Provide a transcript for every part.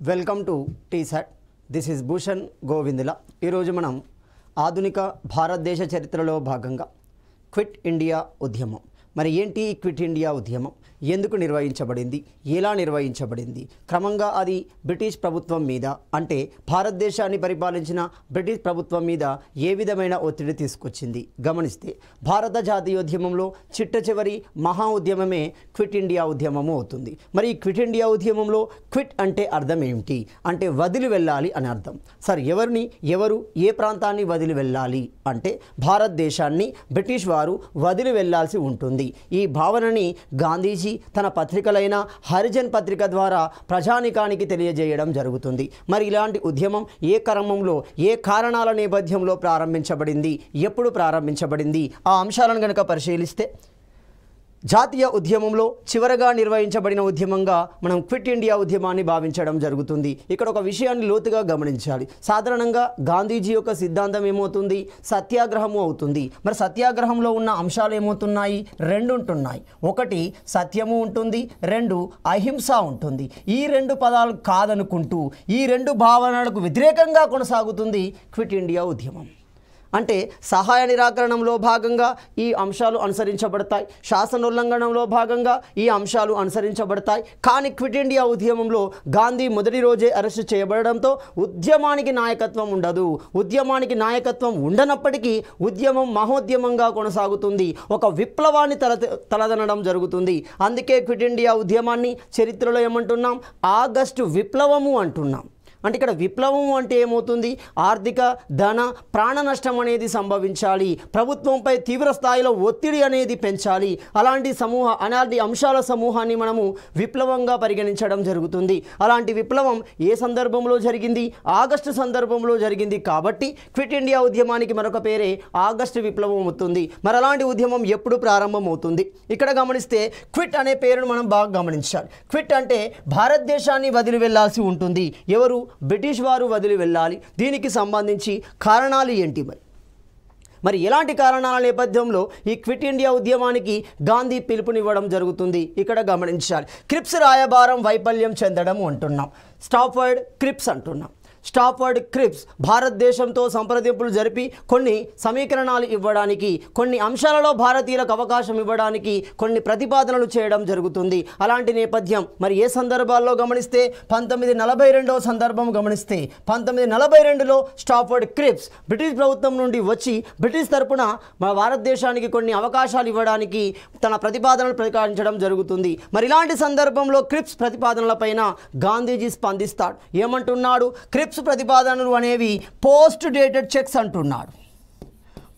Welcome to T-SAT. This is Bhushan Govindula. ఈరోజు మనం ఆధునిక భారతదేశ చరిత్రలో భాగంగా క్విట్ ఇండియా ఉద్యమం, మరి ఏంటి క్విట్ ఇండియా ఉద్యమం, ఎందుకు నిర్వహించబడింది, ఎలా నిర్వహించబడింది, క్రమంగా అది బ్రిటిష్ ప్రభుత్వం మీద అంటే భారతదేశాన్ని పరిపాలించిన బ్రిటిష్ ప్రభుత్వం మీద ఏ విధమైన ఒత్తిడి తీసుకొచ్చింది గమనిస్తే భారత జాతీయోద్యమంలో చిట్ట చివరి మహా ఉద్యమమే క్విట్ ఇండియా ఉద్యమము అవుతుంది. మరి ఈ క్విట్ ఇండియా ఉద్యమంలో క్విట్ అంటే అర్థం ఏమిటి అంటే వదిలి వెళ్ళాలి అని అర్థం. సరే, ఎవరు ఏ ప్రాంతాన్ని వదిలి వెళ్ళాలి అంటే భారతదేశాన్ని బ్రిటిష్ వారు వదిలి వెళ్ళాల్సి ఉంటుంది. ఈ భావనని గాంధీజీ తన పత్రికలైన హరిజన్ పత్రిక ద్వారా ప్రజానికానికి తెలియజేయడం జరుగుతుంది. మరి ఇలాంటి ఉద్యమం ఏ క్రమంలో ఏ కారణాల నేపథ్యంలో ప్రారంభించబడింది, ఎప్పుడు ప్రారంభించబడింది, ఆ అంశాలను కనుక పరిశీలిస్తే జాతీయ ఉద్యమంలో చివరగా నిర్వహించబడిన ఉద్యమంగా మనం క్విట్ ఇండియా ఉద్యమాన్ని భావించడం జరుగుతుంది. ఇక్కడ ఒక విషయాన్ని లోతుగా గమనించాలి. సాధారణంగా గాంధీజీ యొక్క సిద్ధాంతం ఏమవుతుంది, సత్యాగ్రహము అవుతుంది. మరి సత్యాగ్రహంలో ఉన్న అంశాలు ఏమవుతున్నాయి, రెండు ఉంటున్నాయి. ఒకటి సత్యము ఉంటుంది, రెండు అహింస ఉంటుంది. ఈ రెండు పదాలు కాదనుకుంటూ ఈ రెండు భావనలకు వ్యతిరేకంగా కొనసాగుతుంది క్విట్ ఇండియా ఉద్యమం. అంటే సహాయ నిరాకరణంలో భాగంగా ఈ అంశాలు అనుసరించబడతాయి, శాసనోల్లంఘనంలో భాగంగా ఈ అంశాలు అనుసరించబడతాయి. కానీ క్విట్ ఇండియా ఉద్యమంలో గాంధీ మొదటి రోజే అరెస్టు చేయబడడంతో ఉద్యమానికి నాయకత్వం ఉండదు. ఉద్యమానికి నాయకత్వం ఉండనప్పటికీ ఉద్యమం మహోద్యమంగా కొనసాగుతుంది, ఒక విప్లవాన్ని తలదనడం జరుగుతుంది. అందుకే క్విట్ ఇండియా ఉద్యమాన్ని చరిత్రలో ఏమంటున్నాం, ఆగస్టు విప్లవము అంటున్నాం. అంటే ఇక్కడ విప్లవం అంటే ఏమవుతుంది, ఆర్థిక ధన ప్రాణ నష్టం అనేది సంభవించాలి, ప్రభుత్వంపై తీవ్ర స్థాయిలో ఒత్తిడి అనేది పెంచాలి. అలాంటి అంశాల సమూహాన్ని మనము విప్లవంగా పరిగణించడం జరుగుతుంది. అలాంటి విప్లవం ఏ సందర్భంలో జరిగింది, ఆగస్టు సందర్భంలో జరిగింది. కాబట్టి క్విట్ ఇండియా ఉద్యమానికి మరొక పేరే ఆగస్టు విప్లవం అవుతుంది. మరి అలాంటి ఉద్యమం ఎప్పుడు ప్రారంభం అవుతుంది, ఇక్కడ గమనిస్తే క్విట్ అనే పేరును మనం బాగా గమనించాలి. క్విట్ అంటే భారతదేశాన్ని వదిలి వెళ్లాల్సి ఉంటుంది. ఎవరు, బ్రిటిష్ వారు వదిలి వెళ్ళాలి. దీనికి సంబంధించి కారణాలు ఏంటి, మరి ఎలాంటి కారణాల నేపథ్యంలో ఈ క్విట్ ఇండియా ఉద్యమానికి గాంధీ పిలుపునివ్వడం జరుగుతుంది, ఇక్కడ గమనించాలి. క్రిప్స్ రాయబారం వైఫల్యం చెందడం అంటున్నాం, స్టాఫర్డ్ క్రిప్స్ అంటున్నాం. స్టాఫర్డ్ క్రిప్స్ భారతదేశంతో సంప్రదింపులు జరిపి కొన్ని సమీకరణాలు ఇవ్వడానికి, కొన్ని అంశాలలో భారతీయులకు అవకాశం ఇవ్వడానికి కొన్ని ప్రతిపాదనలు చేయడం జరుగుతుంది. అలాంటి నేపథ్యం మరి ఏ సందర్భాల్లో గమనిస్తే 1942 సందర్భం గమనిస్తే 1942లో స్టాఫర్డ్ క్రిప్స్ బ్రిటిష్ ప్రభుత్వం నుండి వచ్చి బ్రిటిష్ తరపున మన భారతదేశానికి కొన్ని అవకాశాలు ఇవ్వడానికి తన ప్రతిపాదనలు ప్రకటించడం జరుగుతుంది. మరి ఇలాంటి సందర్భంలో క్రిప్స్ ప్రతిపాదనలపైన గాంధీజీ స్పందిస్తాడు. ఏమంటున్నాడు, క్రిప్స్ ప్రతిపాదనలు అనేవి పోస్ట్ డేటెడ్ చెక్స్ అంటున్నాడు.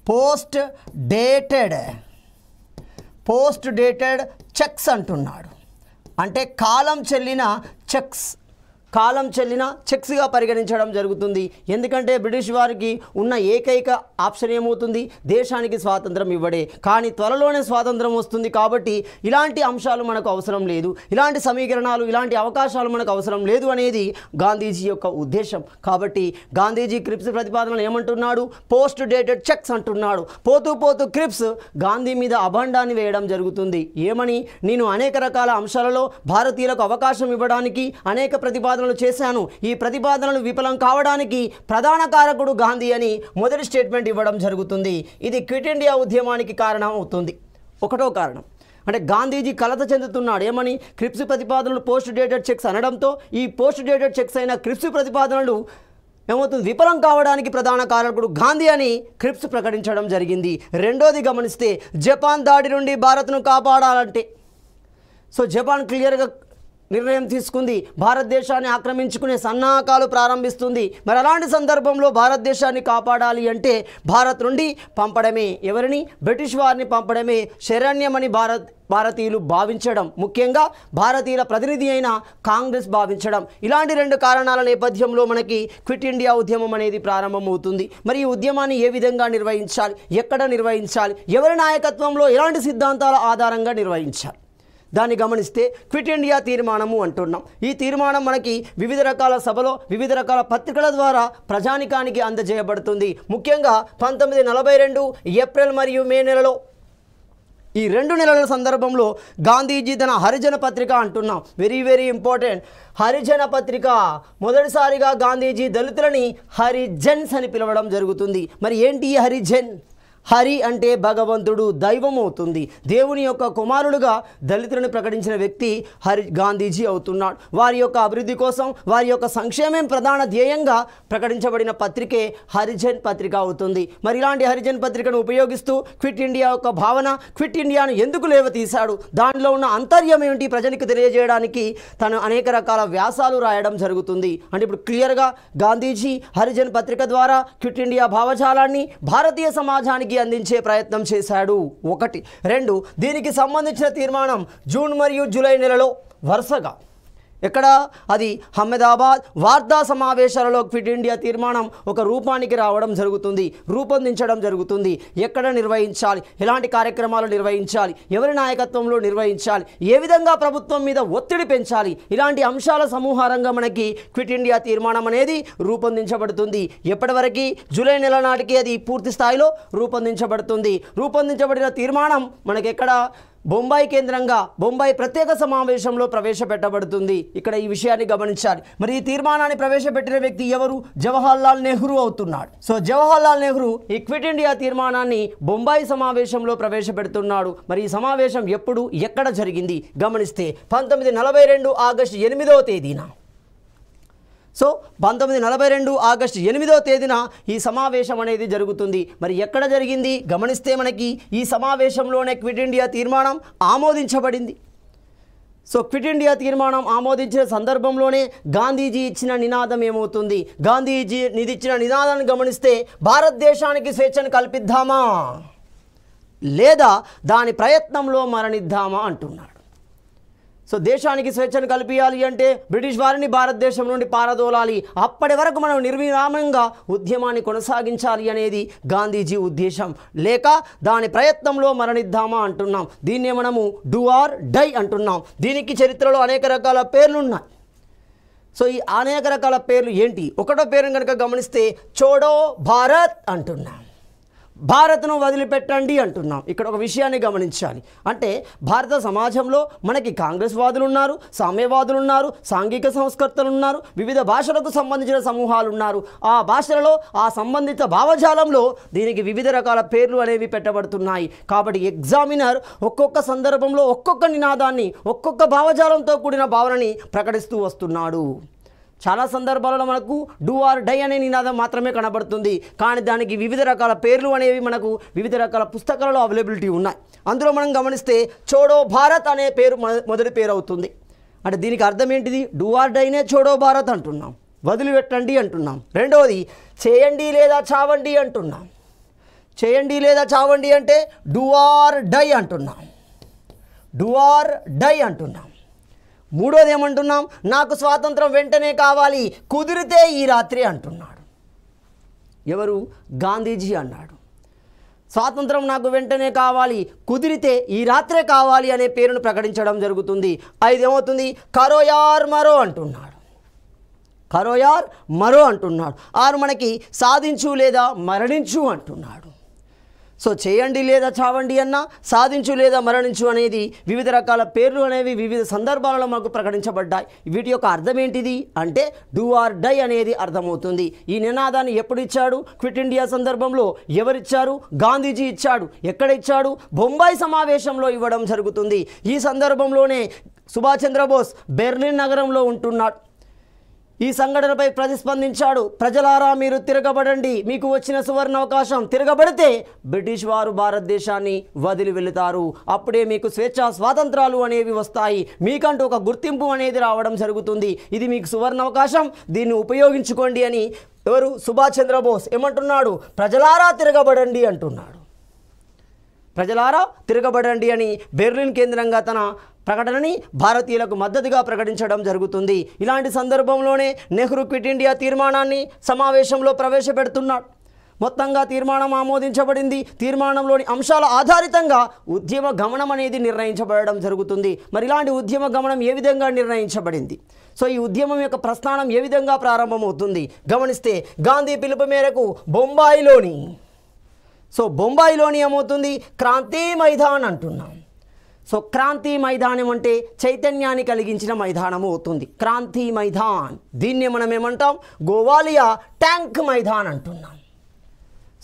పోస్ట్ డేటెడ్ చెక్స్ అంటున్నాడు. అంటే కాలం చెల్లిన చెక్స్గా పరిగణించడం జరుగుతుంది. ఎందుకంటే బ్రిటిష్ వారికి ఉన్న ఏకైక ఆప్షన్ ఏమవుతుంది, దేశానికి స్వాతంత్రం ఇవ్వడే. కానీ త్వరలోనే స్వాతంత్రం వస్తుంది కాబట్టి ఇలాంటి అంశాలు మనకు అవసరం లేదు, ఇలాంటి సమీకరణాలు ఇలాంటి అవకాశాలు మనకు అవసరం లేదు అనేది గాంధీజీ యొక్క ఉద్దేశం. కాబట్టి గాంధీజీ క్రిప్స్ ప్రతిపాదనలు ఏమంటున్నాడు, పోస్ట్ డేటెడ్ చెక్స్ అంటున్నాడు. పోతూ క్రిప్స్ గాంధీ మీద అభండాన్ని వేయడం జరుగుతుంది. ఏమని, నేను అనేక రకాల అంశాలలో భారతీయులకు అవకాశం ఇవ్వడానికి అనేక ప్రతిపాదనలు చేశాను, ఈ ప్రతిపాదనలు విఫలం కావడానికి ప్రధాన కారకుడు గాంధీ అని మొదటి స్టేట్మెంట్ ఇవ్వడం జరుగుతుంది. ఇది క్విట్ ఇండియా ఉద్యమానికి కారణం అవుతుంది. ఒకటో కారణం అంటే గాంధీజీ కలత చెందుతున్నాడు. ఏమని, క్రిప్స్ ప్రతిపాదనలు పోస్ట్ డేటెడ్ చెక్స్ అనడంతో ఈ పోస్ట్ డేటెడ్ చెక్స్ అయిన క్రిప్స్ ప్రతిపాదనలు ఏమవుతుంది, విఫలం కావడానికి ప్రధాన కారకుడు గాంధీ అని క్రిప్స్ ప్రకటించడం జరిగింది. రెండోది గమనిస్తే జపాన్ దాడి నుండి భారత్ను కాపాడాలంటే జపాన్ క్లియర్గా నిర్ణయం తీసుకుంది, భారతదేశాన్ని ఆక్రమించుకునే సన్నాహకాలు ప్రారంభిస్తుంది. మరి అలాంటి సందర్భంలో భారతదేశాన్ని కాపాడాలి అంటే భారత్ నుండి పంపడమే, ఎవరిని, బ్రిటిష్ వారిని పంపడమే శరణ్యమని భారతీయులు భావించడం, ముఖ్యంగా భారతీయుల ప్రతినిధి అయిన కాంగ్రెస్ భావించడం. ఇలాంటి రెండు కారణాల నేపథ్యంలో మనకి క్విట్ ఇండియా ఉద్యమం అనేది ప్రారంభమవుతుంది. మరి ఈ ఉద్యమాన్ని ఏ విధంగా నిర్వహించాలి, ఎక్కడ నిర్వహించాలి, ఎవరి నాయకత్వంలో ఎలాంటి సిద్ధాంతాల ఆధారంగా నిర్వహించాలి, దాన్ని గమనిస్తే క్విట్ ఇండియా తీర్మానము అంటున్నాం. ఈ తీర్మానం మనకి వివిధ రకాల సభలో వివిధ రకాల పత్రికల ద్వారా ప్రజానికానికి అందజేయబడుతుంది. ముఖ్యంగా 1942 ఏప్రిల్ మరియు మే నెలలో ఈ 2 నెలల సందర్భంలో గాంధీజీ తన హరిజన పత్రిక అంటున్నాం, వెరీ ఇంపార్టెంట్. హరిజన పత్రిక మొదటిసారిగా గాంధీజీ దళితులని హరిజన్స్ అని పిలవడం జరుగుతుంది. మరి ఏంటి ఈ హరిజన్? హరి అంటే భగవంతుడు, దైవం అవుతుంది. దేవుని యొక్క కుమారుడుగా దళితులను ప్రకటించిన వ్యక్తి గాంధీజీ అవుతున్నాడు. వారి యొక్క అభివృద్ధి కోసం, వారి యొక్క సంక్షేమం ప్రధాన ధ్యేయంగా ప్రకటించబడిన పత్రికే హరిజన్ పత్రిక అవుతుంది. మరి ఇలాంటి హరిజన్ పత్రికను ఉపయోగిస్తూ క్విట్ ఇండియా యొక్క భావన, క్విట్ ఇండియాను ఎందుకు లేవతీశాడు, దానిలో ఉన్న అంతర్యం ఏమిటి ప్రజలకు తెలియజేయడానికి తను అనేక రకాల వ్యాసాలు రాయడం జరుగుతుంది. అంటే ఇప్పుడు క్లియర్గా గాంధీజీ హరిజన్ పత్రిక ద్వారా క్విట్ ఇండియా భావజాలాన్ని భారతీయ సమాజానికి అందించే ప్రయత్నం చేశాడు. 1. 2, దీనికి సంబంధించిన తీర్మానం జూన్ మరియు జూలై నెలలో వరుసగా ఎక్కడ అది అహ్మదాబాద్ వార్తా సమావేశాలలో క్విట్ ఇండియా తీర్మానం ఒక రూపానికి రావడం జరుగుతుంది, రూపొందించడం జరుగుతుంది. ఎక్కడ నిర్వహించాలి, ఎలాంటి కార్యక్రమాలు నిర్వహించాలి, ఎవరి నాయకత్వంలో నిర్వహించాలి, ఏ విధంగా ప్రభుత్వం మీద ఒత్తిడి పెంచాలి, ఇలాంటి అంశాల సమూహారంగా మనకి క్విట్ ఇండియా తీర్మానం అనేది రూపొందించబడుతుంది. ఎప్పటివరకు? జూలై నెల నాటికి అది పూర్తి స్థాయిలో రూపొందించబడుతుంది. రూపొందించబడిన తీర్మానం మనకి ఎక్కడ? బొంబాయి కేంద్రంగా బొంబాయి ప్రత్యేక సమావేశంలో ప్రవేశపెట్టబడుతుంది. ఇక్కడ ఈ విషయాన్ని గమనించాలి. మరి ఈ తీర్మానాన్ని ప్రవేశపెట్టిన వ్యక్తి ఎవరు? జవహర్లాల్ నెహ్రూ అవుతున్నాడు. సో జవహర్లాల్ నెహ్రూ ఈ క్విట్ ఇండియా తీర్మానాన్ని బొంబాయి సమావేశంలో ప్రవేశపెడుతున్నాడు. మరి ఈ సమావేశం ఎప్పుడు, ఎక్కడ జరిగింది గమనిస్తే 1942 ఆగస్టు 8వ తేదీన. సో 1942 ఆగస్టు 8వ తేదీన ఈ సమావేశం అనేది జరుగుతుంది. మరి ఎక్కడ జరిగింది గమనిస్తే మనకి ఈ సమావేశంలోనే క్విట్ ఇండియా తీర్మానం ఆమోదించబడింది. సో క్విట్ ఇండియా తీర్మానం ఆమోదించిన సందర్భంలోనే గాంధీజీ ఇచ్చిన నినాదం ఏమవుతుంది? గాంధీజీ ఇచ్చిన నినాదాన్ని గమనిస్తే భారతదేశానికి స్వేచ్ఛను కల్పిద్దామా లేదా దాని ప్రయత్నంలో మరణిద్దామా అంటున్నాడు. సో దేశానికి స్వేచ్ఛను కల్పించాలి అంటే బ్రిటిష్ వారిని భారతదేశం నుండి పారదోలాలి, అప్పటి వరకు మనం నిర్విరామంగా ఉద్యమాన్ని కొనసాగించాలి అనేది గాంధీజీ ఉద్దేశం, లేక దాని ప్రయత్నంలో మరణిద్దామా అంటున్నాం. దీన్నే మనము డూ ఆర్ డై అంటున్నాం. దీనికి చరిత్రలో అనేక రకాల పేర్లు ఉన్నాయి. సో ఈ అనేక రకాల పేర్లు ఏంటి? 1వ పేరును కనుక గమనిస్తే చోడో భారత్ అంటున్నాం, భారత్ను వదిలిపెట్టండి అంటున్నాం. ఇక్కడ ఒక విషయాన్ని గమనించాలి. అంటే భారత సమాజంలో మనకి కాంగ్రెస్ వాదులు ఉన్నారు, సామ్యవాదులు ఉన్నారు, సాంఘిక సంస్కర్తలు ఉన్నారు, వివిధ భాషలకు సంబంధించిన సమూహాలు ఉన్నారు. ఆ భాషలలో ఆ సంబంధిత భావజాలంలో దీనికి వివిధ రకాల పేర్లు అనేవి పెట్టబడుతున్నాయి. కాబట్టి ఎగ్జామినర్ ఒక్కొక్క సందర్భంలో ఒక్కొక్క నినాదాన్ని, ఒక్కొక్క భావజాలంతో కూడిన భావనని ప్రకటిస్తూ వస్తున్నాడు. చాలా సందర్భాలలో మనకు డూ ఆర్ డై అనే నినాదం మాత్రమే కనబడుతుంది, కానీ దానికి వివిధ రకాల పేర్లు అనేవి మనకు వివిధ రకాల పుస్తకాలలో అవైలబిలిటీ ఉన్నాయి. అందులో మనం గమనిస్తే చోడో భారత్ అనే పేరు మొదటి పేరు అవుతుంది. అంటే దీనికి అర్థం ఏంటిది? డూ ఆర్ డైనే చోడో భారత్ అంటున్నాం, వదిలిపెట్టండి అంటున్నాం. రెండవది చేయండి లేదా చావండి అంటున్నాం. చేయండి లేదా చావండి అంటే డూ ఆర్ డై అంటున్నాం, డూ ఆర్ డై అంటున్నాం. మూడోది ఏమంటున్నాం? నాకు స్వాతంత్రం వెంటనే కావాలి, కుదిరితే ఈ రాత్రి అంటున్నాడు. ఎవరు? గాంధీజీ అన్నాడు. స్వాతంత్రం నాకు వెంటనే కావాలి, కుదిరితే ఈ రాత్రే కావాలి అనే పేరును ప్రకటించడం జరుగుతుంది. 5 ఏమవుతుంది? కరో యార్ మరో అంటున్నాడు, కరో యార్ మరో అంటున్నాడు. 6 మనకి సాధించు లేదా మరణించు అంటున్నాడు. సో చేయండి లేదా చావండి అన్న, సాధించు లేదా మరణించు అనేది వివిధ రకాల పేర్లు అనేవి వివిధ సందర్భాలలో మనకు ప్రకటించబడ్డాయి. వీటి యొక్క అర్థం ఏంటిది అంటే డూ ఆర్ డై అనేది అర్థమవుతుంది. ఈ నినాదాన్ని ఎప్పుడు ఇచ్చాడు? క్విట్ ఇండియా సందర్భంలో ఎవరిచ్చారు? గాంధీజీ ఇచ్చాడు. ఎక్కడ ఇచ్చాడు? బొంబాయి సమావేశంలో ఇవ్వడం జరుగుతుంది. ఈ సందర్భంలోనే సుభాష్ చంద్రబోస్ బెర్లిన్ నగరంలో ఉంటున్నాడు. ఈ సంఘటనపై ప్రతిస్పందించాడు. ప్రజలారా మీరు తిరగబడండి, మీకు వచ్చిన సువర్ణ అవకాశం, తిరగబడితే బ్రిటిష్ వారు భారతదేశాన్ని వదిలి వెళుతారు, అప్పుడే మీకు స్వేచ్ఛా స్వాతంత్రాలు అనేవి వస్తాయి, మీకంటూ ఒక గుర్తింపు అనేది రావడం జరుగుతుంది, ఇది మీకు సువర్ణ అవకాశం, దీన్ని ఉపయోగించుకోండి అని ఎవరు? సుభాష్ చంద్రబోస్ ఏమంటున్నాడు? ప్రజలారా తిరగబడండి అంటున్నాడు. ప్రజలారా తిరగబడండి అని బెర్లిన్ కేంద్రంగా తన ప్రకటనని భారతీయులకు మద్దతుగా ప్రకటించడం జరుగుతుంది. ఇలాంటి సందర్భంలోనే నెహ్రూ క్విట్ ఇండియా తీర్మానాన్ని సమావేశంలో ప్రవేశపెడుతున్నాడు. మొత్తంగా తీర్మానం ఆమోదించబడింది. తీర్మానంలోని అంశాల ఆధారితంగా ఉద్యమ గమనం అనేది నిర్ణయించబడడం జరుగుతుంది. మరి ఇలాంటి ఉద్యమ గమనం ఏ విధంగా నిర్ణయించబడింది? సో ఈ ఉద్యమం యొక్క ప్రస్థానం ఏ విధంగా ప్రారంభమవుతుంది గమనిస్తే గాంధీ పిలుపు మేరకు బొంబాయిలోని సో బొంబాయిలోని ఏమవుతుంది, క్రాంతి మైదాన్ అంటున్నాం. సో క్రాంతి మైదానం అంటే చైతన్యాన్ని కలిగించిన మైదానము అవుతుంది, క్రాంతి మైదాన్. దీన్ని మనం ఏమంటాం, గోవాలియా ట్యాంక్ మైదాన్ అంటున్నాం.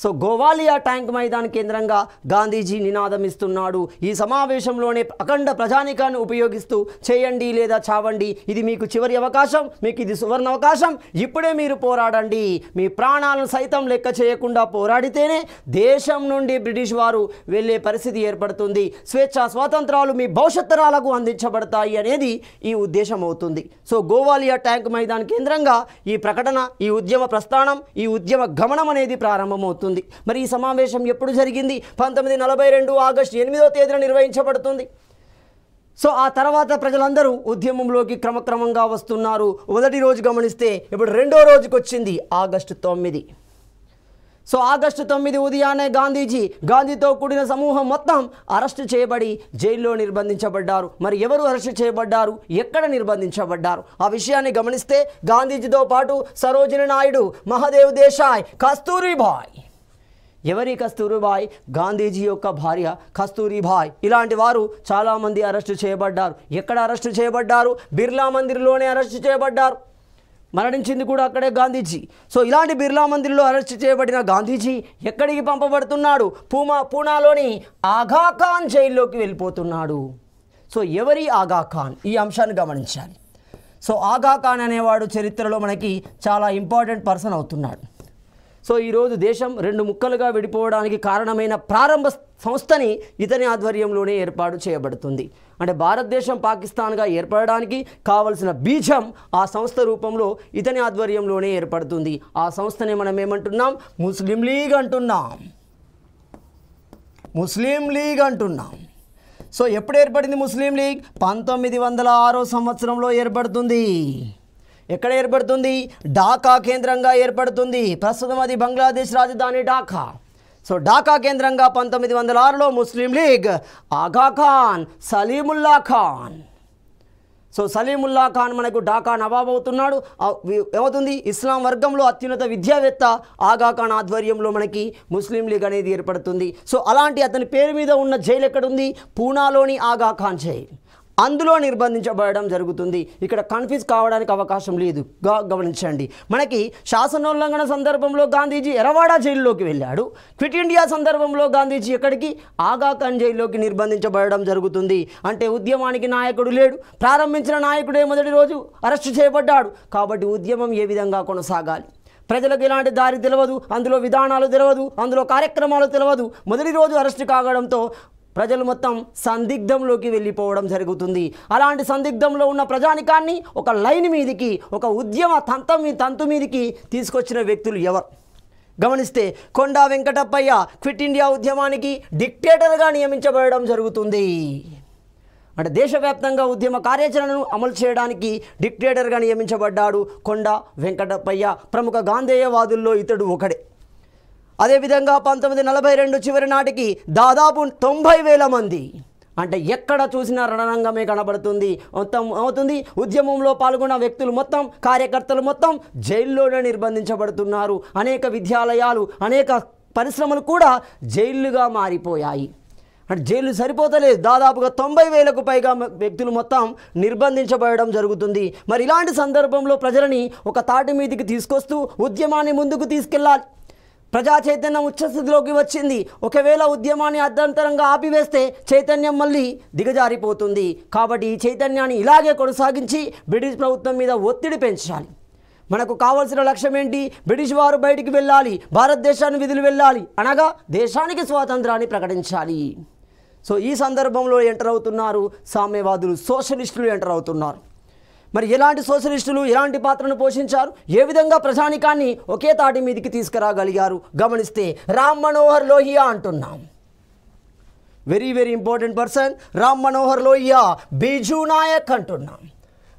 సో గోవాలియా ట్యాంక్ మైదాన్ కేంద్రంగా గాంధీజీ నినాదం ఇస్తున్నాడు. ఈ సమావేశంలోనే అఖండ ప్రజానికాన్ని ఉపయోగిస్తూ చేయండి లేదా చావండి, ఇది మీకు చివరి అవకాశం, మీకు ఇది సువర్ణ అవకాశం, ఇప్పుడే మీరు పోరాడండి, మీ ప్రాణాలను సైతం లెక్క చేయకుండా పోరాడితేనే దేశం నుండి బ్రిటిష్ వారు వెళ్ళే పరిస్థితి ఏర్పడుతుంది, స్వేచ్ఛా స్వాతంత్రాలు మీ భవిష్యత్ తరాలకు అందించబడతాయి అనేది ఈ ఉద్దేశం అవుతుంది. సో గోవాలియా ట్యాంక్ మైదాన్ కేంద్రంగా ఈ ప్రకటన, ఈ ఉద్యమ ప్రస్థానం, ఈ ఉద్యమ గమనం అనేది ప్రారంభమవుతుంది. మరి ఈ సమావేశం ఎప్పుడు జరిగింది, 1942 ఆగస్టు 8వ తేదీన నిర్వహించబడుతుంది. సో ఆ తర్వాత ప్రజలందరూ ఉద్యమంలోకి క్రమక్రమంగా వస్తున్నారు. మొదటి రోజు గమనిస్తే ఇప్పుడు రెండో రోజుకి వచ్చింది ఆగస్టు 9. సో ఆగస్టు 9 ఉదయాన్నే గాంధీతో కూడిన సమూహం మొత్తం అరెస్టు చేయబడి జైల్లో నిర్బంధించబడ్డారు. మరి ఎవరు అరెస్టు చేయబడ్డారు, ఎక్కడ నిర్బంధించబడ్డారు, ఆ విషయాన్ని గమనిస్తే గాంధీజీతో పాటు సరోజిని నాయుడు, మహాదేవ్ దేశాయ్, కస్తూరిబాయ్. ఎవరి కస్తూరిబాయ్, గాంధీజీ యొక్క భార్య కస్తూరిబాయ్. ఇలాంటి వారు చాలామంది అరెస్టు చేయబడ్డారు. ఎక్కడ అరెస్టు చేయబడ్డారు, బిర్లా మందిర్లోనే అరెస్టు చేయబడ్డారు. మరణించింది కూడా అక్కడే గాంధీజీ. సో ఇలాంటి బిర్లా మందిర్లో అరెస్ట్ చేయబడిన గాంధీజీ ఎక్కడికి పంపబడుతున్నాడు, పూనాలోని ఆగాఖాన్ జైల్లోకి వెళ్ళిపోతున్నాడు. సో ఎవరి ఆగాఖాన్, ఈ అంశాన్ని గమనించాలి. సో ఆగాఖాన్ అనేవాడు చరిత్రలో మనకి చాలా ఇంపార్టెంట్ పర్సన్ అవుతున్నాడు. సో ఈరోజు దేశం రెండు ముక్కలుగా విడిపోవడానికి కారణమైన ప్రారంభ సంస్థని ఇతని ఆధ్వర్యంలోనే ఏర్పాటు చేయబడుతుంది. అంటే భారతదేశం పాకిస్తాన్గా ఏర్పడడానికి కావలసిన బీజం ఆ సంస్థ రూపంలో ఇతని ఆధ్వర్యంలోనే ఏర్పడుతుంది. ఆ సంస్థని మనం ఏమంటున్నాం, ముస్లిం లీగ్ అంటున్నాం. సో ఎప్పుడు ఏర్పడింది ముస్లిం లీగ్, 1906 సంవత్సరంలో ఏర్పడుతుంది. ఎక్కడ ఏర్పడుతుంది, ఢాకా కేంద్రంగా ఏర్పడుతుంది. ప్రస్తుతం అది బంగ్లాదేశ్ రాజధాని ఢాకా. సో ఢాకా కేంద్రంగా 1906లో ముస్లిం లీగ్, ఆగాఖాన్, సలీముల్లా ఖాన్. సో సలీముల్లా ఖాన్ మనకు ఢాకా నవాబ్ అవుతున్నాడు. ఏమవుతుంది, ఇస్లాం వర్గంలో అత్యున్నత విద్యావేత్త ఆగాఖాన్ ఆధ్వర్యంలో మనకి ముస్లిం లీగ్ అనేది ఏర్పడుతుంది. సో అలాంటి అతని పేరు మీద ఉన్న జైలు ఎక్కడుంది, పూనాలోని ఆగాఖాన్ జైలు, అందులో నిర్బంధించబడడం జరుగుతుంది. ఇక్కడ కన్ఫ్యూజ్ కావడానికి అవకాశం లేదు. గమనించండి, మనకి శాసనోల్లంఘన సందర్భంలో గాంధీజీ ఎరవాడ జైల్లోకి వెళ్ళాడు. క్విట్ ఇండియా సందర్భంలో గాంధీజీ ఎక్కడికి, ఆగాఖాన్ జైల్లోకి నిర్బంధించబడడం జరుగుతుంది. అంటే ఉద్యమానికి నాయకుడు లేడు, ప్రారంభించిన నాయకుడే మొదటి రోజు అరెస్టు చేయబడ్డాడు. కాబట్టి ఉద్యమం ఏ విధంగా కొనసాగాలి, ప్రజలకు ఎలాంటి దారి తెలియదు, అందులో విధానాలు తెలియదు, అందులో కార్యక్రమాలు తెలియదు. మొదటి రోజు అరెస్టు కావడంతో ప్రజలు మొత్తం సందిగ్ధంలోకి వెళ్ళిపోవడం జరుగుతుంది. అలాంటి సందిగ్ధంలో ఉన్న ప్రజానికాన్ని ఒక లైన్ మీదికి, ఒక ఉద్యమ తంతు మీదికి తీసుకొచ్చిన వ్యక్తులు ఎవరు గమనిస్తే, కొండా వెంకటప్పయ్య క్విట్ ఇండియా ఉద్యమానికి డిక్టేటర్గా నియమించబడడం జరుగుతుంది. అంటే దేశవ్యాప్తంగా ఉద్యమ కార్యాచరణను అమలు చేయడానికి డిక్టేటర్గా నియమించబడ్డాడు కొండా వెంకటప్పయ్య. ప్రముఖ గాంధేయవాదుల్లో ఇతడు ఒకడే. అదేవిధంగా 1942 చివరి నాటికి దాదాపు 90,000 మంది, అంటే ఎక్కడ చూసినా రణరంగమే కనబడుతుంది. మొత్తం అవుతుంది, ఉద్యమంలో పాల్గొన్న వ్యక్తులు మొత్తం, కార్యకర్తలు మొత్తం జైల్లోనే నిర్బంధించబడుతున్నారు. అనేక విద్యాలయాలు, అనేక పరిశ్రమలు కూడా జైళ్లుగా మారిపోయాయి. అంటే జైలు సరిపోతలేదు, దాదాపుగా 90,000కు పైగా వ్యక్తులు మొత్తం నిర్బంధించబడడం జరుగుతుంది. మరి ఇలాంటి సందర్భంలో ప్రజలని ఒక తాటి మీదికి తీసుకొస్తూ ఉద్యమాన్ని ముందుకు తీసుకెళ్ళాలి. ప్రజా చైతన్యం ఉచ్చస్థితిలోకి వచ్చింది. ఒకవేళ ఉద్యమాన్ని అర్ధంతరంగా ఆపివేస్తే చైతన్యం మళ్ళీ దిగజారిపోతుంది. కాబట్టి ఈ చైతన్యాన్ని ఇలాగే కొనసాగించి బ్రిటిష్ ప్రభుత్వం మీద ఒత్తిడి పెంచాలి. మనకు కావాల్సిన లక్ష్యం ఏంటి, బ్రిటిష్ వారు బయటికి వెళ్ళాలి, భారతదేశాన్ని విధులు వెళ్ళాలి, అనగా దేశానికి స్వాతంత్రాన్ని ప్రకటించాలి. సో ఈ సందర్భంలో ఎంటర్ అవుతున్నారు సామ్యవాదులు, సోషలిస్టులు ఎంటర్ అవుతున్నారు. మరి ఎలాంటి సోషలిస్టులు ఎలాంటి పాత్రను పోషించారు, ఏ విధంగా ప్రజానికాన్ని ఒకే తాటి మీదికి తీసుకురాగలిగారు గమనిస్తే, రామ్ మనోహర్ లోహియా అంటున్నాం. Very very important person Ram Manohar Lohia. Biju Nayak అంటున్నాం.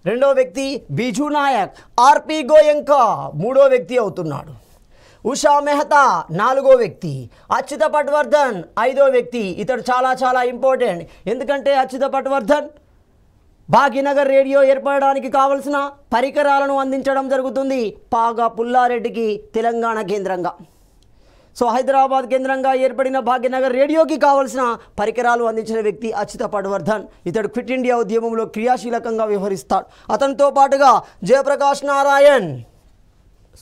రెండో వ్యక్తి బిజు నాయక్. ఆర్పి గోయంకా మూడో వ్యక్తి అవుతున్నాడు. ఉషా మెహతా నాలుగో వ్యక్తి. అచ్యుత పట్వర్ధన్ ఐదో వ్యక్తి. ఇతడు చాలా చాలా ఇంపార్టెంట్. ఎందుకంటే అచ్యుత పట్వర్ధన్ భాగ్యనగర్ రేడియో ఏర్పడడానికి కావలసిన పరికరాలను అందించడం జరుగుతుంది పాగా పుల్లారెడ్డికి తెలంగాణ కేంద్రంగా. సో హైదరాబాద్ కేంద్రంగా ఏర్పడిన భాగ్యనగర్ రేడియోకి కావాల్సిన పరికరాలు అందించిన వ్యక్తి అచ్యుత పట్వర్ధన్. ఇతడు క్విట్ ఇండియా ఉద్యమంలో క్రియాశీలకంగా వ్యవహరిస్తాడు. అతనితో పాటుగా జయప్రకాష్ నారాయణ్,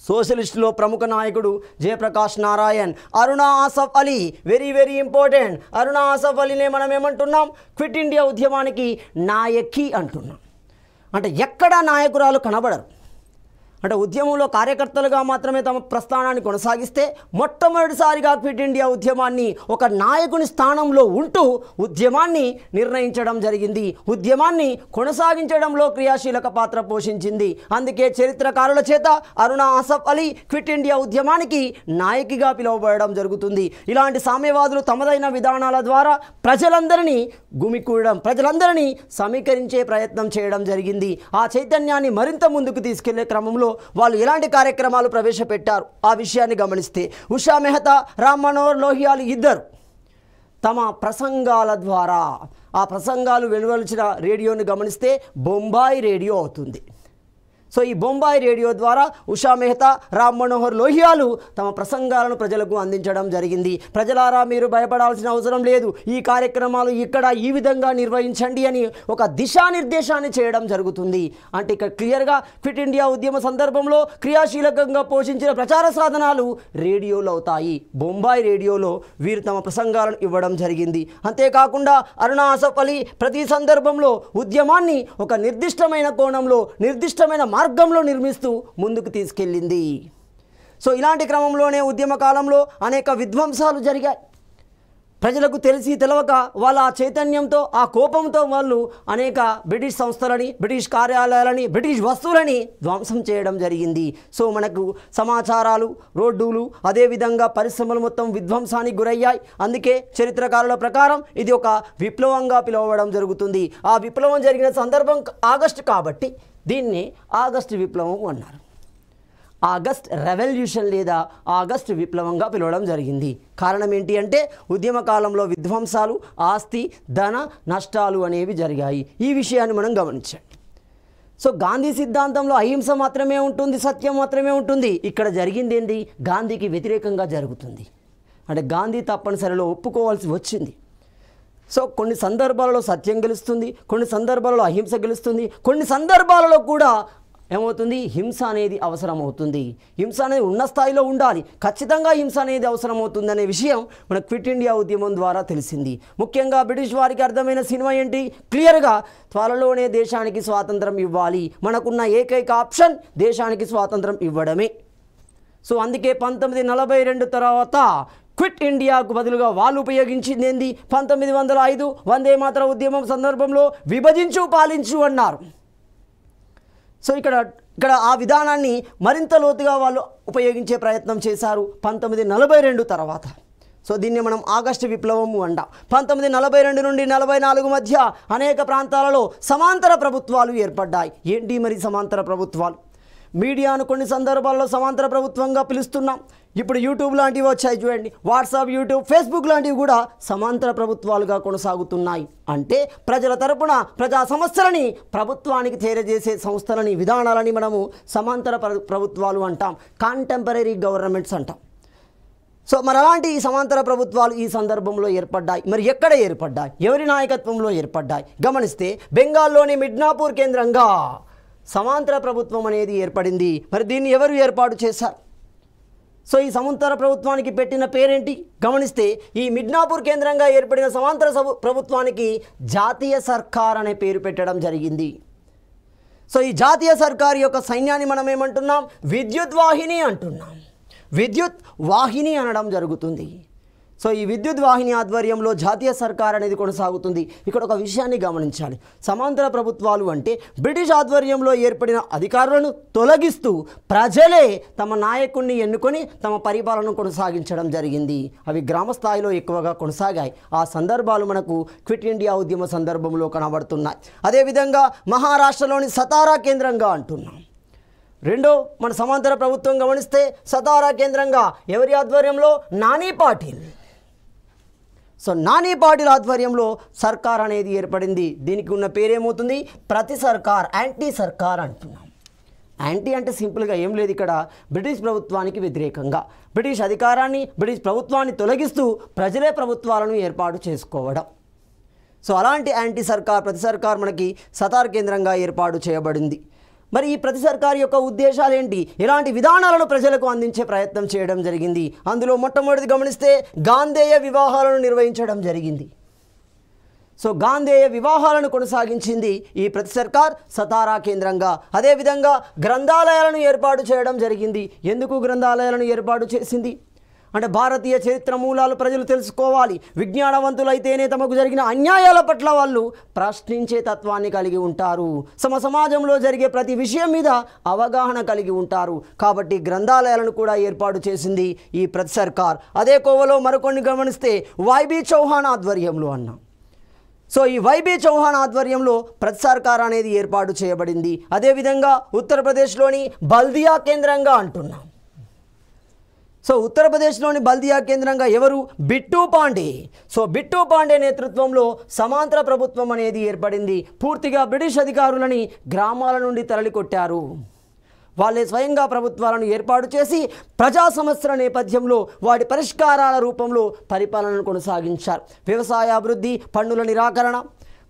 సోషలిస్టులో ప్రముఖ నాయకుడు Jayaprakash Narayan, Aruna Asaf Ali, very very important. Aruna Asaf అలీనే మనం ఏమంటున్నాం, క్విట్ ఇండియా ఉద్యమానికి నాయకి అంటున్నాం. అంటే ఎక్కడా నాయకురాలు కనబడరు. అంటే ఉద్యమంలో కార్యకర్తలుగా మాత్రమే తమ ప్రస్థానాన్ని కొనసాగిస్తే మొట్టమొదటిసారిగా క్విట్ ఇండియా ఉద్యమాన్ని ఒక నాయకుని స్థానంలో ఉంటూ ఉద్యమాన్ని నిర్ణయించడం జరిగింది. ఉద్యమాన్ని కొనసాగించడంలో క్రియాశీలక పాత్ర పోషించింది. అందుకే చరిత్రకారుల చేత అరుణా ఆసఫ్ అలీ క్విట్ ఇండియా ఉద్యమానికి నాయకిగా పిలువబడడం జరుగుతుంది. ఇలాంటి సామ్యవాదులు తమదైన విధానాల ద్వారా ప్రజలందరినీ గుమికూడడం, ప్రజలందరినీ సమీకరించే ప్రయత్నం చేయడం జరిగింది. ఆ చైతన్యాన్ని మరింత ముందుకు తీసుకెళ్లే క్రమంలో వాళ్ళు ఎలాంటి కార్యక్రమాలు ప్రవేశపెట్టారు ఆ విషయాన్ని గమనిస్తే ఉషా మెహతా, రామ్ మనోహర్ లోహియాలు ఇద్దరు తమ ప్రసంగాల ద్వారా, ఆ ప్రసంగాలు వెలువరించిన రేడియోని గమనిస్తే బొంబాయి రేడియో అవుతుంది. సో ఈ బొంబాయి రేడియో ద్వారా ఉషా మెహతా, రామ్ మనోహర్ లోహియాలు తమ ప్రసంగాలను ప్రజలకు అందించడం జరిగింది. ప్రజలారా, మీరు భయపడాల్సిన అవసరం లేదు, ఈ కార్యక్రమాలు ఇక్కడ ఈ విధంగా నిర్వహించండి అని ఒక దిశానిర్దేశాన్ని చేయడం జరుగుతుంది. అంటే ఇక్కడ క్లియర్గా క్విట్ ఇండియా ఉద్యమ సందర్భంలో క్రియాశీలకంగా పోషించిన ప్రచార సాధనాలు రేడియోలు అవుతాయి. బొంబాయి రేడియోలో వీరు తమ ప్రసంగాలను ఇవ్వడం జరిగింది. అంతేకాకుండా అరుణా ఆసఫ్ అలీ ప్రతి సందర్భంలో ఉద్యమాన్ని ఒక నిర్దిష్టమైన కోణంలో, నిర్దిష్టమైన మార్గంలో నిర్మిస్తూ ముందుకు తీసుకెళ్ళింది. సో ఇలాంటి క్రమంలోనే ఉద్యమ కాలంలో అనేక విధ్వంసాలు జరిగాయి. ప్రజలకు తెలిసి తెలవక వాళ్ళ ఆ చైతన్యంతో, ఆ కోపంతో వాళ్ళు అనేక బ్రిటిష్ సంస్థలని, బ్రిటిష్ కార్యాలయాలని, బ్రిటిష్ వస్తువులని ధ్వంసం చేయడం జరిగింది. సో మనకు సమాచారాలు, రోడ్డులు, అదేవిధంగా పరిశ్రమలు మొత్తం విధ్వంసానికి గురయ్యాయి. అందుకే చరిత్రకారుల ప్రకారం ఇది ఒక విప్లవంగా పిలువబడడం జరుగుతుంది. ఆ విప్లవం జరిగిన సందర్భం ఆగస్టు కాబట్టి దీన్ని ఆగస్టు విప్లవం అన్నారు. ఆగస్ట్ రెవల్యూషన్ లేదా ఆగస్ట్ విప్లవంగా పిలవడం జరిగింది. కారణం ఏంటి అంటే ఉద్యమ కాలంలో విధ్వంసాలు, ఆస్తి, ధన నష్టాలు అనేవి జరిగాయి. ఈ విషయాన్ని మనం గమనించండి. సో గాంధీ సిద్ధాంతంలో అహింస మాత్రమే ఉంటుంది, సత్యం మాత్రమే ఉంటుంది. ఇక్కడ జరిగింది ఏంటి, గాంధీకి వ్యతిరేకంగా జరుగుతుంది. అంటే గాంధీ తప్పనిసరిలో ఒప్పుకోవాల్సి వచ్చింది. సో కొన్ని సందర్భాలలో సత్యం గెలుస్తుంది, కొన్ని సందర్భాలలో అహింస గెలుస్తుంది, కొన్ని సందర్భాలలో కూడా ఏమవుతుంది, హింస అనేది అవసరం అవుతుంది. హింస అనేది ఉన్న స్థాయిలో ఉండాలి, ఖచ్చితంగా హింస అనేది అవసరం అవుతుంది అనే విషయం మన క్విట్ ఇండియా ఉద్యమం ద్వారా తెలిసింది. ముఖ్యంగా బ్రిటిష్ వారికి అర్థమైన సినిమా ఏంటి, క్లియర్గా త్వరలోనే దేశానికి స్వాతంత్రం ఇవ్వాలి, మనకున్న ఏకైక ఆప్షన్ దేశానికి స్వాతంత్రం ఇవ్వడమే. సో అందుకే 1942 తర్వాత క్విట్ ఇండియాకు బదులుగా వాళ్ళు ఉపయోగించింది ఏంది, 1905 వందే మాతర ఉద్యమం సందర్భంలో విభజించు పాలించు అన్నారు. సో ఇక్కడ ఆ విధానాన్ని మరింత లోతుగా వాళ్ళు ఉపయోగించే ప్రయత్నం చేశారు 1942 తర్వాత. సో దీన్ని మనం ఆగస్టు విప్లవము అంటాం. 1942 నుండి 44 మధ్య అనేక ప్రాంతాలలో సమాంతర ప్రభుత్వాలు ఏర్పడ్డాయి. ఏంటి మరి సమాంతర ప్రభుత్వాలు? మీడియాను కొన్ని సందర్భాల్లో సమాంతర ప్రభుత్వంగా పిలుస్తున్నాం. ఇప్పుడు యూట్యూబ్ లాంటివి వచ్చాయి చూడండి, వాట్సాప్, యూట్యూబ్, ఫేస్బుక్ లాంటివి కూడా సమాంతర ప్రభుత్వాలుగా కొనసాగుతున్నాయి. అంటే ప్రజల తరపున ప్రజా సమస్యలని ప్రభుత్వానికి చేరజేసే సంస్థలని, విధానాలని మనము సమాంతర ప్రభుత్వాలు అంటాం, కాంటెంపరీ గవర్నమెంట్స్ అంటాం. సో మరి అలాంటి ఈ సమాంతర ప్రభుత్వాలు ఈ సందర్భంలో ఏర్పడ్డాయి. మరి ఎక్కడ ఏర్పడ్డాయి, ఎవరి నాయకత్వంలో ఏర్పడ్డాయి? గమనిస్తే బెంగాల్లోని మిడ్నాపూర్ కేంద్రంగా సమాంతర ప్రభుత్వం అనేది ఏర్పడింది. మరి దీన్ని ఎవరు ఏర్పాటు చేశారు? సో ఈ సమాంతర ప్రభుత్వానికి పెట్టిన పేరేంటి? గమనిస్తే ఈ మిడ్నాపూర్ కేంద్రంగా ఏర్పడిన సమాంతర ప్రభుత్వానికి జాతీయ సర్కార్ అనే పేరు పెట్టడం జరిగింది. సో ఈ జాతీయ సర్కార్ యొక్క సైన్యాన్ని మనం ఏమంటున్నాం, విద్యుత్ వాహిని అంటున్నాం. విద్యుత్ వాహిని అనడం జరుగుతుంది. సో ఈ విద్యుత్ వాహిని ఆధ్వర్యంలో జాతీయ సర్కార్ అనేది కొనసాగుతుంది. ఇక్కడ ఒక విషయాన్ని గమనించాలి, సమాంతర ప్రభుత్వాలు అంటే బ్రిటిష్ ఆధ్వర్యంలో ఏర్పడిన అధికారులను తొలగిస్తూ ప్రజలే తమ నాయకుడిని ఎన్నుకొని తమ పరిపాలన కొనసాగించడం జరిగింది. అవి గ్రామ స్థాయిలో ఎక్కువగా కొనసాగాయి. ఆ సందర్భాలు మనకు క్విట్ ఇండియా ఉద్యమ సందర్భంలో కనబడుతున్నాయి. అదేవిధంగా మహారాష్ట్రలోని సతారా కేంద్రంగా అంటున్నాం. రెండో మన సమాంతర ప్రభుత్వం గమనిస్తే సతారా కేంద్రంగా ఎవరి ఆధ్వర్యంలో, నాని పాటిల్. సో నాని పాటిల్ ఆధ్వర్యంలో సర్కార్ అనేది ఏర్పడింది. దీనికి ఉన్న పేరేమవుతుంది, ప్రతి సర్కార్, యాంటీ సర్కార్ అంటున్నాం. యాంటీ అంటే సింపుల్గా ఏం లేదు, ఇక్కడ బ్రిటిష్ ప్రభుత్వానికి వ్యతిరేకంగా బ్రిటిష్ అధికారాన్ని బ్రిటిష్ ప్రభుత్వాన్ని తొలగిస్తూ ప్రజలే ప్రభుత్వాలను ఏర్పాటు చేసుకోవడం. సో అలాంటి యాంటీ సర్కార్ ప్రతి సర్కార్ మనకి సతార్ కేంద్రంగా ఏర్పాటు చేయబడింది. మరి ఈ ప్రతి సర్కార్ యొక్క ఉద్దేశాలు ఏంటి, ఎలాంటి విధానాలను ప్రజలకు అందించే ప్రయత్నం చేయడం జరిగింది. అందులో మొట్టమొదటి గమనిస్తే గాంధేయ వివాహాలను నిర్వహించడం జరిగింది. సో గాంధేయ వివాహాలను కొనసాగించింది ఈ ప్రతి సర్కార్ సతారా కేంద్రంగా. అదేవిధంగా గ్రంథాలయాలను ఏర్పాటు చేయడం జరిగింది. ఎందుకు గ్రంథాలయాలను ఏర్పాటు చేసింది అంటే భారతీయ చరిత్ర మూలాలు ప్రజలు తెలుసుకోవాలి. విజ్ఞానవంతులైతేనే తమకు జరిగిన అన్యాయాల పట్ల వాళ్ళు ప్రశ్నించే తత్వాన్ని కలిగి ఉంటారు. సమాజంలో జరిగే ప్రతి విషయం మీద అవగాహన కలిగి ఉంటారు. కాబట్టి గ్రంథాలయాలను కూడా ఏర్పాటు చేసింది ఈ ప్రతి సర్కార్. అదే కోవలో మరికొన్ని గమనిస్తే వైబీ చౌహాన్ ఆధ్వర్యంలో అన్నాం. సో ఈ వైబీ చౌహాన్ ఆధ్వర్యంలో ప్రతి సర్కార్ అనేది ఏర్పాటు చేయబడింది. అదేవిధంగా ఉత్తరప్రదేశ్లోని బల్దియా కేంద్రంగా అంటున్నాం. సో ఉత్తరప్రదేశ్లోని బల్దియా కేంద్రంగా ఎవరు, బిట్టూ పాండే. సో బిట్టూ పాండే నేతృత్వంలో సమాంతర ప్రభుత్వం అనేది ఏర్పడింది. పూర్తిగా బ్రిటిష్ అధికారులని గ్రామాల నుండి తరలికొట్టారు. వాళ్ళే స్వయంగా ప్రభుత్వాలను ఏర్పాటు చేసి ప్రజా సమస్యల నేపథ్యంలో వాటి పరిష్కారాల రూపంలో పరిపాలనను కొనసాగించారు. వ్యవసాయ అభివృద్ధి, పన్నుల నిరాకరణ.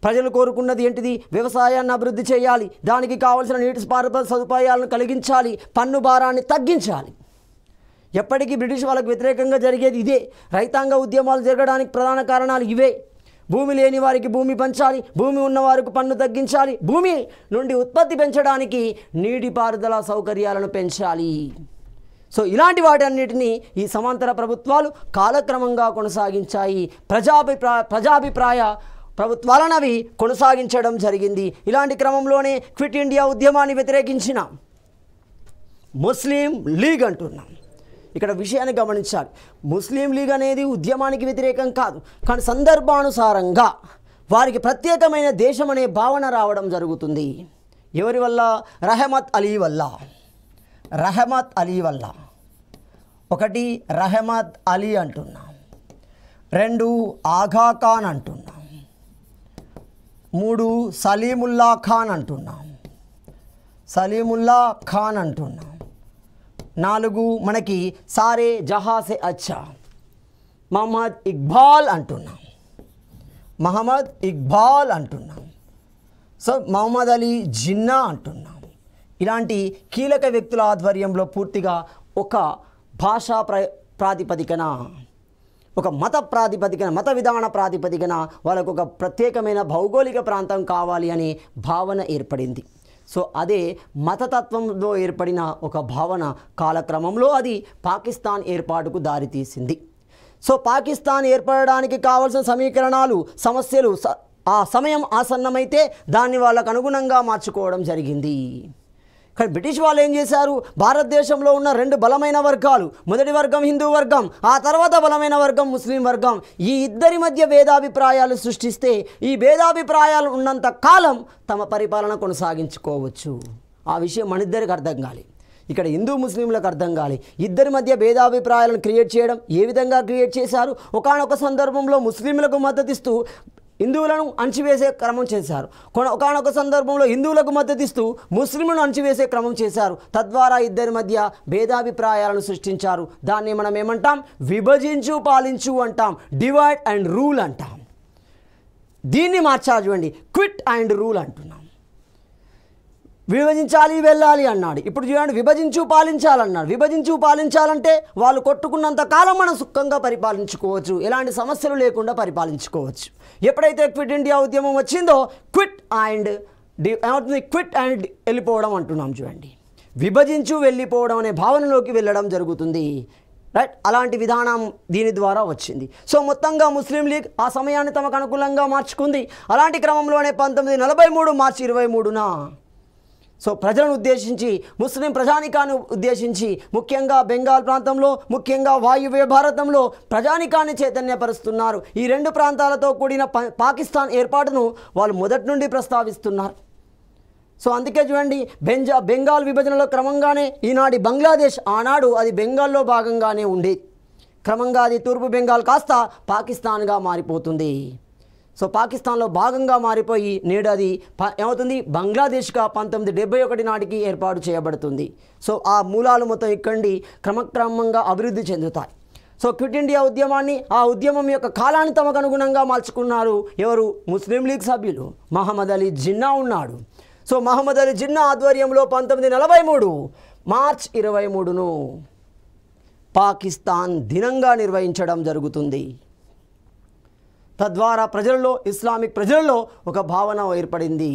ప్రజలు కోరుకున్నది ఏంటిది, వ్యవసాయాన్ని అభివృద్ధి చేయాలి, దానికి కావాల్సిన నీటిపారుదల సదుపాయాలను కలిగించాలి, పన్ను భారాన్ని తగ్గించాలి. ఎప్పటికీ బ్రిటిష్ వాళ్ళకు వ్యతిరేకంగా జరిగేది ఇదే. రైతాంగ ఉద్యమాలు జరగడానికి ప్రధాన కారణాలు ఇవే. భూమి లేని వారికి భూమి పంచాలి, భూమి ఉన్నవారికి పన్ను తగ్గించాలి, భూమి నుండి ఉత్పత్తి పెంచడానికి నీటిపారుదల సౌకర్యాలను పెంచాలి. సో ఇలాంటి వాటన్నిటినీ ఈ సమాంతర ప్రభుత్వాలు కాలక్రమంగా కొనసాగించాయి. ప్రజాభిప్రాయ ప్రభుత్వాలను అవి కొనసాగించడం జరిగింది. ఇలాంటి క్రమంలోనే క్విట్ ఇండియా ఉద్యమాన్ని వ్యతిరేకించిన ముస్లిం లీగ్ అంటున్నాం. ఇక్కడ విషయాన్ని గమనించాలి. ముస్లిం లీగ్ అనేది ఉద్యమానికి వ్యతిరేకం కాదు, కానీ సందర్భానుసారంగా వారికి ప్రత్యేకమైన దేశం అనే భావన రావడం జరుగుతుంది. ఎవరి వల్ల, రహమత్ అలీ వల్ల. రహమత్ అలీ వల్ల. ఒకటి రహమత్ అలీ అంటున్నాం, రెండు ఆగా ఖాన్ అంటున్నాం, మూడు సలీముల్లా ఖాన్ అంటున్నాం, సలీముల్లా ఖాన్ అంటున్నాం, నాలుగు మనకి సారే జహాసే అచ్చా మహమ్మద్ ఇక్బాల్ అంటున్నాం, మహమ్మద్ ఇక్బాల్ అంటున్నాం. సో మహమ్మద్ అలీ జిన్నా అంటున్నాం. ఇలాంటి కీలక వ్యక్తుల ఆధ్వర్యంలో పూర్తిగా ఒక భాషా ప్రాతిపదికన, ఒక మత ప్రాతిపదికన, మత విధాన ప్రాతిపదికన వాళ్ళకు ఒక ప్రత్యేకమైన భౌగోళిక ప్రాంతం కావాలి అనే భావన ఏర్పడింది. సో అదే మతతత్వంలో ఏర్పడిన ఒక భావన కాలక్రమంలో అది పాకిస్తాన్ ఏర్పాటుకు దారితీసింది. సో పాకిస్తాన్ ఏర్పడడానికి కావాల్సిన సమీకరణాలు, సమస్యలు ఆ సమయం ఆసన్నమైతే దాన్ని వాళ్ళకు అనుగుణంగా మార్చుకోవడం జరిగింది. కానీ బ్రిటిష్ వాళ్ళు ఏం చేశారు, భారతదేశంలో ఉన్న రెండు బలమైన వర్గాలు, మొదటి వర్గం హిందూ వర్గం, ఆ తర్వాత బలమైన వర్గం ముస్లిం వర్గం, ఈ ఇద్దరి మధ్య భేదాభిప్రాయాలు సృష్టిస్తే ఈ భేదాభిప్రాయాలు ఉన్నంత కాలం తమ పరిపాలన కొనసాగించుకోవచ్చు. ఆ విషయం మనిద్దరికి అర్థం కాలి, ఇక్కడ హిందూ ముస్లింలకు అర్థం కాలి. ఇద్దరి మధ్య భేదాభిప్రాయాలను క్రియేట్ చేయడం ఏ విధంగా క్రియేట్ చేశారు, ఒకానొక సందర్భంలో ముస్లింలకు మద్దతిస్తూ హిందువులను అణచివేసే క్రమం చేశారు, ఒకానొక సందర్భంలో హిందువులకు మద్దతిస్తూ ముస్లింలను అణచివేసే క్రమం చేశారు. తద్వారా ఇద్దరి మధ్య భేదాభిప్రాయాలను సృష్టించారు. దాన్ని మనం ఏమంటాం, విభజించు పాలించు అంటాం, డివైడ్ అండ్ రూల్ అంటాం. దీన్ని మార్చాలి చూడండి, క్విట్ అండ్ రూల్ అంటున్నాం. విభజించాలి వెళ్ళాలి అన్నాడు, ఇప్పుడు చూడండి విభజించు పాలించాలన్నాడు. విభజించు పాలించాలంటే వాళ్ళు కొట్టుకున్నంత కాలం మనం సుఖంగా పరిపాలించుకోవచ్చు, ఎలాంటి సమస్యలు లేకుండా పరిపాలించుకోవచ్చు. ఎప్పుడైతే క్విట్ ఇండియా ఉద్యమం వచ్చిందో క్విట్ అండ్ వెళ్ళిపోవడం అంటున్నాం చూడండి, విభజించు వెళ్ళిపోవడం అనే భావనలోకి వెళ్ళడం జరుగుతుంది. రైట్, అలాంటి విధానం దీని ద్వారా వచ్చింది. సో మొత్తంగా ముస్లిం లీగ్ ఆ సమయాన్ని తమకు అనుకూలంగా మార్చుకుంది. అలాంటి క్రమంలోనే 1943 మార్చి 23న సో ప్రజలను ఉద్దేశించి, ముస్లిం ప్రజానికాన్ని ఉద్దేశించి, ముఖ్యంగా బెంగాల్ ప్రాంతంలో, ముఖ్యంగా వాయువ్య భారతంలో ప్రజానికాన్ని చైతన్యపరుస్తున్నారు. ఈ రెండు ప్రాంతాలతో కూడిన పాకిస్తాన్ ఏర్పాటును వాళ్ళు మొదటి నుండి ప్రస్తావిస్తున్నారు. సో అందుకే చూడండి, బెంగాల్ విభజనలో క్రమంగానే ఈనాటి బంగ్లాదేశ్, ఆనాడు అది బెంగాల్లో భాగంగానే ఉండేది. క్రమంగా అది తూర్పు బెంగాల్ కాస్త పాకిస్తాన్గా మారిపోతుంది. సో పాకిస్తాన్లో భాగంగా మారిపోయి నేడు అది ఏమవుతుంది, బంగ్లాదేశ్గా 1971 నాటికి ఏర్పాటు చేయబడుతుంది. సో ఆ మూలాలు మొత్తం ఇక్కడి క్రమక్రమంగా అభివృద్ధి చెందుతాయి. సో క్విట్ ఇండియా ఉద్యమాన్ని, ఆ ఉద్యమం యొక్క కాలాన్ని తమకు అనుగుణంగా మార్చుకున్నారు ఎవరు, ముస్లిం లీగ్ సభ్యులు. మహమ్మద్ అలీ జిన్నా ఉన్నాడు. సో మహమ్మద్ అలీ జిన్నా ఆధ్వర్యంలో 1943 మార్చ్ 23ను పాకిస్తాన్ దినంగా నిర్వహించడం జరుగుతుంది. తద్వారా ప్రజల్లో, ఇస్లామిక్ ప్రజల్లో ఒక భావన ఏర్పడింది.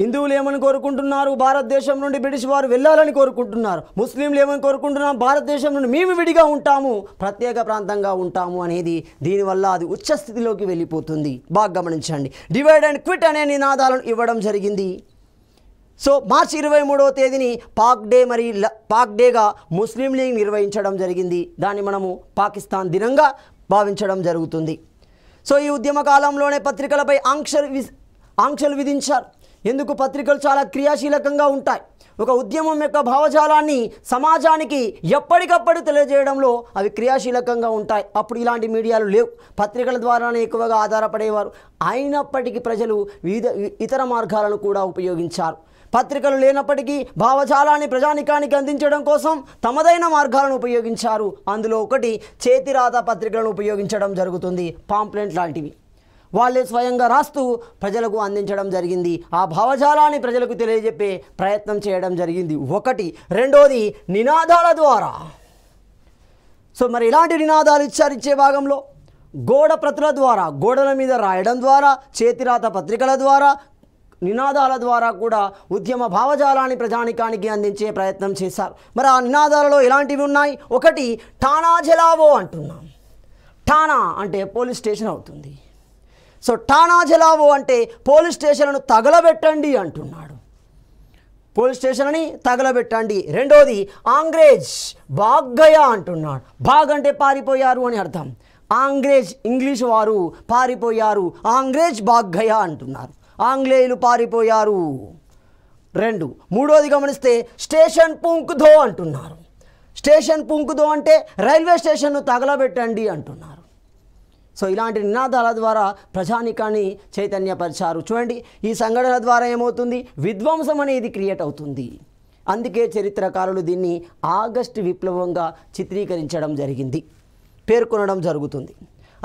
హిందువులు ఏమని కోరుకుంటున్నారు, భారతదేశం నుండి బ్రిటిష్ వారు వెళ్ళాలని కోరుకుంటున్నారు. ముస్లింలు ఏమని కోరుకుంటున్నారు, భారతదేశం నుండి మేము విడిగా ఉంటాము, ప్రత్యేక ప్రాంతంగా ఉంటాము అనేది. దీనివల్ల అది ఉచ్చస్థితిలోకి వెళ్ళిపోతుంది. బాగా గమనించండి. డివైడ్ అండ్ క్విట్ అనే నినాదాలను ఇవ్వడం జరిగింది. సో మార్చి 23వ తేదీని పాక్ డేగా ముస్లిం లీగ్ నిర్వహించడం జరిగింది. దాన్ని మనము పాకిస్తాన్ దినంగా భావించడం జరుగుతుంది. సో ఈ ఉద్యమ కాలంలోనే పత్రికలపై ఆంక్షలు విధించారు. ఎందుకు, పత్రికలు చాలా క్రియాశీలకంగా ఉంటాయి. ఒక ఉద్యమం యొక్క భావజాలాన్ని సమాజానికి ఎప్పటికప్పుడు తెలియజేయడంలో అవి క్రియాశీలకంగా ఉంటాయి. అప్పుడు ఇలాంటి మీడియాలు లేవు, పత్రికల ద్వారానే ఎక్కువగా ఆధారపడేవారు. అయినప్పటికీ ప్రజలు ఇతర మార్గాలను కూడా ఉపయోగించారు. పత్రికలు లేనప్పటికీ భావజాలాన్ని ప్రజానికానికి అందించడం కోసం తమదైన మార్గాలను ఉపయోగించారు. అందులో ఒకటి చేతిరాత పత్రికలను ఉపయోగించడం జరుగుతుంది. పాంప్లెంట్ లాంటివి వాళ్ళే స్వయంగా రాస్తూ ప్రజలకు అందించడం జరిగింది. ఆ భావజాలాన్ని ప్రజలకు తెలియజెప్పే ప్రయత్నం చేయడం జరిగింది. ఒకటి. రెండోది నినాదాల ద్వారా. సో మరి ఇలాంటి నినాదాలు ఇచ్చే భాగంలో గోడ ప్రతుల ద్వారా, గోడల మీద రాయడం ద్వారా, చేతిరాత పత్రికల ద్వారా, నినాదాల ద్వారా కూడా ఉద్యమ భావజాలాన్ని ప్రజానికానికి అందించే ప్రయత్నం చేశారు. మరి ఆ నినాదాలలో ఎలాంటివి ఉన్నాయి? ఒకటి, ఠానా జలావో అంటున్నాం. ఠానా అంటే పోలీస్ స్టేషన్ అవుతుంది. సో ఠానా జలావో అంటే పోలీస్ స్టేషన్లను తగలబెట్టండి అంటున్నాడు. పోలీస్ స్టేషన్ని తగలబెట్టండి. రెండోది, ఆంగ్రేజ్ భాగ్ గయా అంటున్నాడు. భాగ్ అంటే పారిపోయారు అని అర్థం. ఆంగ్రేజ్ ఇంగ్లీష్ వారు పారిపోయారు, ఆంగ్రేజ్ భాగ్ గయా అంటున్నారు. ఆంగ్లేయులు పారిపోయారు. రెండు. మూడోది గమనిస్తే స్టేషన్ పుంకుదో అంటున్నారు. స్టేషన్ పుంకుదో అంటే రైల్వే స్టేషన్ను తగలబెట్టండి అంటున్నారు. సో ఇలాంటి నినాదాల ద్వారా ప్రజానికాన్ని చైతన్యపరిచారు. చూడండి, ఈ సంఘటన ద్వారా ఏమవుతుంది, విధ్వంసం అనేది క్రియేట్ అవుతుంది. అందుకే చరిత్రకారులు దీన్ని ఆగస్టు విప్లవంగా చిత్రీకరించడం జరిగింది, పేర్కొనడం జరుగుతుంది.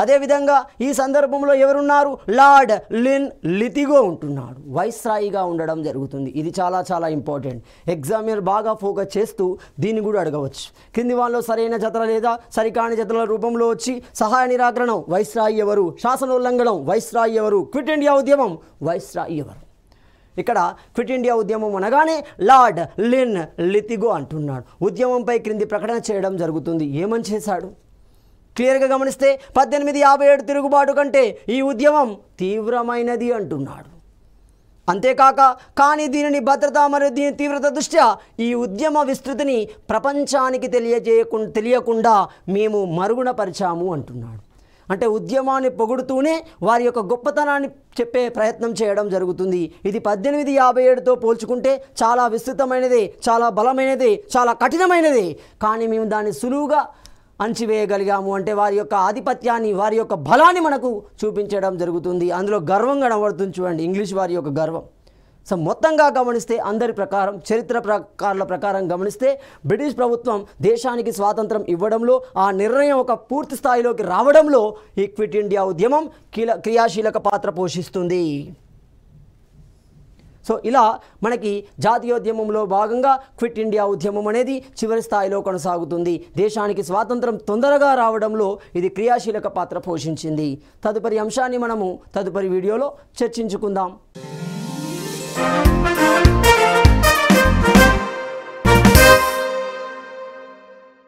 అదేవిధంగా ఈ సందర్భంలో ఎవరున్నారు, లార్డ్ లిన్ లితిగో ఉంటున్నాడు, వైస్రాయిగా ఉండడం జరుగుతుంది. ఇది చాలా చాలా ఇంపార్టెంట్. ఎగ్జామినర్ బాగా ఫోకస్ చేస్తూ దీన్ని కూడా అడగవచ్చు. కింది వాళ్ళలో సరైన జతల లేదా సరికాని జతల రూపంలో వచ్చి సహాయ నిరాకరణం వైస్రాయి ఎవరు, శాసనోల్లంఘనం వైస్రాయి ఎవరు, క్విట్ ఇండియా ఉద్యమం వైస్రాయి ఎవరు. ఇక్కడ క్విట్ ఇండియా ఉద్యమం అనగానే లార్డ్ లిన్ లితిగో అంటున్నాడు. ఉద్యమంపై క్రింది ప్రకటన చేయడం జరుగుతుంది. ఏమని చేశాడు క్లియర్గా గమనిస్తే 1857 తిరుగుబాటు కంటే ఈ ఉద్యమం తీవ్రమైనది అంటున్నాడు. అంతేకాక కానీ దీనిని భద్రత మరియు దీని తీవ్రత దృష్ట్యా ఈ ఉద్యమ విస్తృతిని ప్రపంచానికి తెలియకుండా మేము మరుగున పరిచాము అంటున్నాడు. అంటే ఉద్యమాన్ని పొగుడుతూనే వారి యొక్క గొప్పతనాన్ని చెప్పే ప్రయత్నం చేయడం జరుగుతుంది. ఇది 1857తో పోల్చుకుంటే చాలా విస్తృతమైనదే, చాలా బలమైనదే, చాలా కఠినమైనదే. కానీ మేము దాన్ని సులువుగా అణచివేయగలిగాము. అంటే వారి యొక్క ఆధిపత్యాన్ని, వారి యొక్క బలాన్ని మనకు చూపించడం జరుగుతుంది. అందులో గర్వం కనబడుతుంది. చూడండి ఇంగ్లీష్ వారి యొక్క గర్వం. సో మొత్తంగా గమనిస్తే అందరి ప్రకారం, చరిత్రకారుల ప్రకారం గమనిస్తే బ్రిటిష్ ప్రభుత్వం దేశానికి స్వాతంత్రం ఇవ్వడంలో, ఆ నిర్ణయం ఒక పూర్తి స్థాయిలోకి రావడంలో ఈ క్విట్ ఇండియా ఉద్యమం క్రియాశీలక పాత్ర పోషిస్తుంది. సో ఇలా మనకి జాతీయోద్యమంలో భాగంగా క్విట్ ఇండియా ఉద్యమం అనేది చివరి స్థాయిలో కొనసాగుతుంది. దేశానికి స్వాతంత్రం తొందరగా రావడంలో ఇది క్రియాశీలక పాత్ర పోషించింది. తదుపరి అంశాన్ని మనము తదుపరి వీడియోలో చర్చించుకుందాం.